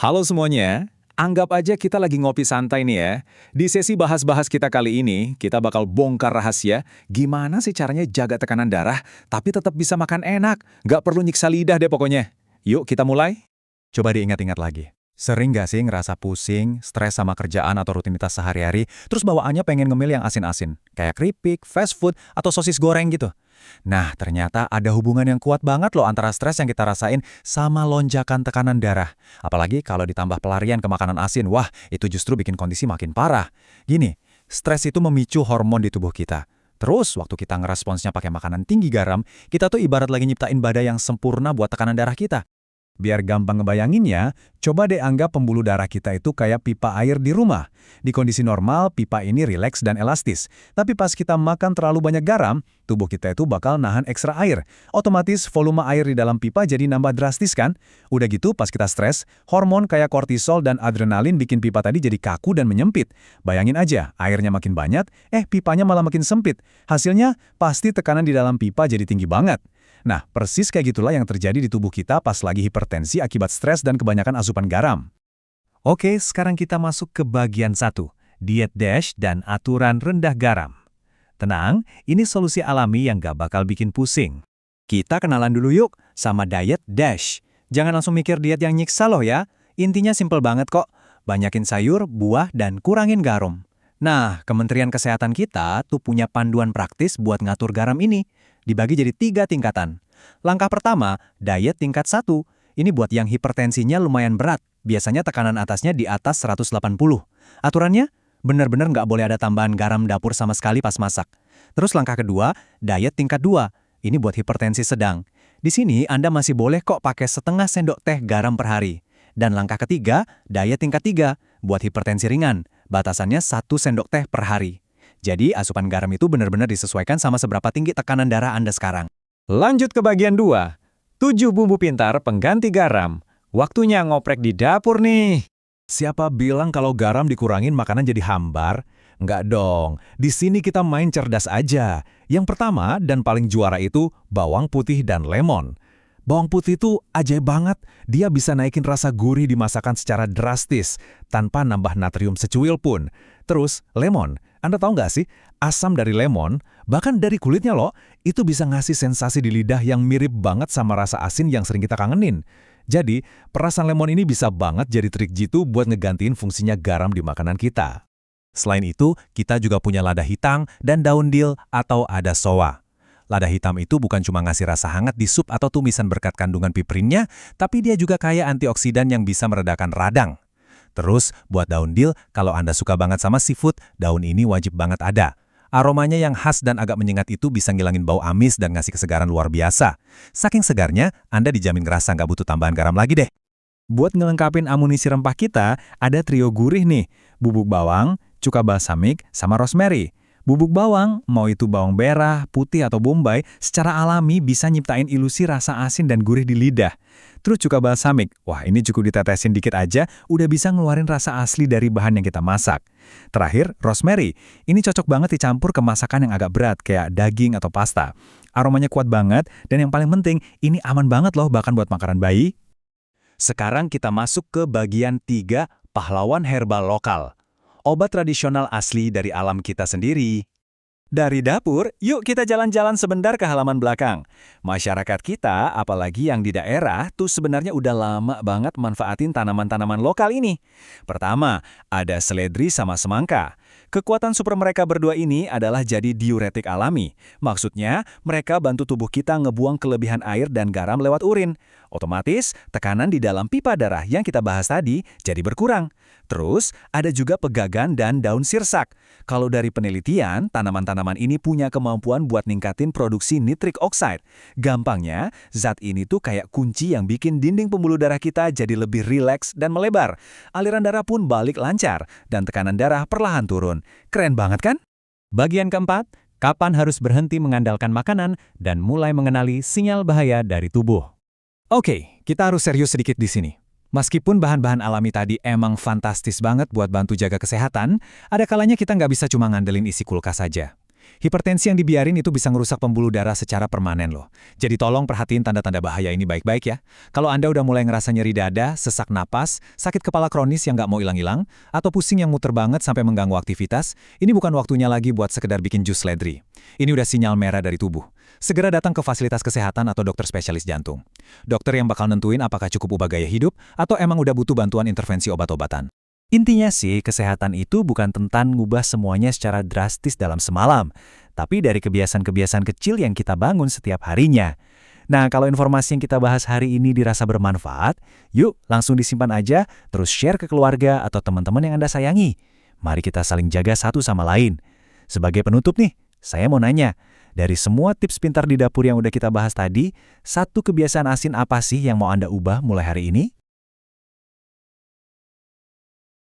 Halo semuanya, anggap aja kita lagi ngopi santai nih ya. Di sesi bahas-bahas kita kali ini, kita bakal bongkar rahasia gimana sih caranya jaga tekanan darah, tapi tetap bisa makan enak. Nggak perlu nyiksa lidah deh pokoknya. Yuk kita mulai. Coba diingat-ingat lagi. Sering gak sih ngerasa pusing, stres sama kerjaan atau rutinitas sehari-hari, terus bawaannya pengen ngemil yang asin-asin, kayak keripik, fast food, atau sosis goreng gitu? Nah, ternyata ada hubungan yang kuat banget loh antara stres yang kita rasain sama lonjakan tekanan darah. Apalagi kalau ditambah pelarian ke makanan asin, wah itu justru bikin kondisi makin parah. Gini, stres itu memicu hormon di tubuh kita. Terus, waktu kita ngeresponsnya pakai makanan tinggi garam, kita tuh ibarat lagi nyiptain badai yang sempurna buat tekanan darah kita. Biar gampang ngebayanginnya, coba deh anggap pembuluh darah kita itu kayak pipa air di rumah. Di kondisi normal, pipa ini rileks dan elastis. Tapi pas kita makan terlalu banyak garam, tubuh kita itu bakal nahan ekstra air. Otomatis volume air di dalam pipa jadi nambah drastis kan? Udah gitu, pas kita stres, hormon kayak kortisol dan adrenalin bikin pipa tadi jadi kaku dan menyempit. Bayangin aja, airnya makin banyak, pipanya malah makin sempit. Hasilnya, pasti tekanan di dalam pipa jadi tinggi banget. Nah, persis kayak gitulah yang terjadi di tubuh kita pas lagi hipertensi akibat stres dan kebanyakan asupan garam. Oke, sekarang kita masuk ke bagian 1, diet DASH dan aturan rendah garam. Tenang, ini solusi alami yang gak bakal bikin pusing. Kita kenalan dulu yuk sama diet DASH. Jangan langsung mikir diet yang nyiksa loh ya. Intinya simpel banget kok. Banyakin sayur, buah, dan kurangin garam. Nah, Kementerian Kesehatan kita tuh punya panduan praktis buat ngatur garam ini. Dibagi jadi 3 tingkatan. Langkah pertama, diet tingkat 1. Ini buat yang hipertensinya lumayan berat. Biasanya tekanan atasnya di atas 180. Aturannya, benar-benar nggak boleh ada tambahan garam dapur sama sekali pas masak. Terus langkah kedua, diet tingkat 2. Ini buat hipertensi sedang. Di sini Anda masih boleh kok pakai setengah sendok teh garam per hari. Dan langkah ketiga, diet tingkat 3. Buat hipertensi ringan. Batasannya 1 sendok teh per hari. Jadi, asupan garam itu benar-benar disesuaikan sama seberapa tinggi tekanan darah Anda sekarang. Lanjut ke bagian 2. 7 bumbu pintar pengganti garam. Waktunya ngoprek di dapur nih. Siapa bilang kalau garam dikurangin makanan jadi hambar? Nggak dong, di sini kita main cerdas aja. Yang pertama dan paling juara itu bawang putih dan lemon. Bawang putih itu ajaib banget, dia bisa naikin rasa gurih di masakan secara drastis, tanpa nambah natrium secuil pun. Terus, lemon. Anda tahu nggak sih, asam dari lemon, bahkan dari kulitnya loh, itu bisa ngasih sensasi di lidah yang mirip banget sama rasa asin yang sering kita kangenin. Jadi, perasan lemon ini bisa banget jadi trik jitu buat ngegantiin fungsinya garam di makanan kita. Selain itu, kita juga punya lada hitam dan daun dill atau ada soa. Lada hitam itu bukan cuma ngasih rasa hangat di sup atau tumisan berkat kandungan piprinnya, tapi dia juga kaya antioksidan yang bisa meredakan radang. Terus, buat daun dill, kalau Anda suka banget sama seafood, daun ini wajib banget ada. Aromanya yang khas dan agak menyengat itu bisa ngilangin bau amis dan ngasih kesegaran luar biasa. Saking segarnya, Anda dijamin ngerasa nggak butuh tambahan garam lagi deh. Buat ngelengkapin amunisi rempah kita, ada trio gurih nih, bubuk bawang, cuka balsamik, sama rosemary. Bubuk bawang, mau itu bawang merah, putih, atau bombay, secara alami bisa nyiptain ilusi rasa asin dan gurih di lidah. Terus cuka balsamik, wah ini cukup ditetesin dikit aja, udah bisa ngeluarin rasa asli dari bahan yang kita masak. Terakhir, rosemary. Ini cocok banget dicampur ke masakan yang agak berat, kayak daging atau pasta. Aromanya kuat banget, dan yang paling penting, ini aman banget loh bahkan buat makanan bayi. Sekarang kita masuk ke bagian 3, pahlawan herbal lokal. Obat tradisional asli dari alam kita sendiri. Dari dapur, yuk kita jalan-jalan sebentar ke halaman belakang. Masyarakat kita, apalagi yang di daerah, tuh sebenarnya udah lama banget manfaatin tanaman-tanaman lokal ini. Pertama, ada seledri sama semangka. Kekuatan super mereka berdua ini adalah jadi diuretik alami. Maksudnya, mereka bantu tubuh kita ngebuang kelebihan air dan garam lewat urin. Otomatis, tekanan di dalam pipa darah yang kita bahas tadi jadi berkurang. Terus, ada juga pegagan dan daun sirsak. Kalau dari penelitian, tanaman-tanaman ini punya kemampuan buat ningkatin produksi nitric oxide. Gampangnya, zat ini tuh kayak kunci yang bikin dinding pembuluh darah kita jadi lebih rileks dan melebar. Aliran darah pun balik lancar, dan tekanan darah perlahan turun. Keren banget kan? Bagian keempat, kapan harus berhenti mengandalkan makanan dan mulai mengenali sinyal bahaya dari tubuh. Oke, kita harus serius sedikit di sini. Meskipun bahan-bahan alami tadi emang fantastis banget buat bantu jaga kesehatan, ada kalanya kita nggak bisa cuma ngandelin isi kulkas saja. Hipertensi yang dibiarin itu bisa ngerusak pembuluh darah secara permanen loh. Jadi tolong perhatiin tanda-tanda bahaya ini baik-baik ya. Kalau Anda udah mulai ngerasa nyeri dada, sesak napas, sakit kepala kronis yang nggak mau hilang-hilang, atau pusing yang muter banget sampai mengganggu aktivitas, ini bukan waktunya lagi buat sekedar bikin jus seledri. Ini udah sinyal merah dari tubuh. Segera datang ke fasilitas kesehatan atau dokter spesialis jantung. Dokter yang bakal nentuin apakah cukup ubah gaya hidup atau emang udah butuh bantuan intervensi obat-obatan. Intinya sih, kesehatan itu bukan tentang ngubah semuanya secara drastis dalam semalam, tapi dari kebiasaan-kebiasaan kecil yang kita bangun setiap harinya. Nah, kalau informasi yang kita bahas hari ini dirasa bermanfaat, yuk langsung disimpan aja, terus share ke keluarga atau teman-teman yang Anda sayangi. Mari kita saling jaga satu sama lain. Sebagai penutup nih, saya mau nanya, dari semua tips pintar di dapur yang udah kita bahas tadi, satu kebiasaan asin apa sih yang mau Anda ubah mulai hari ini?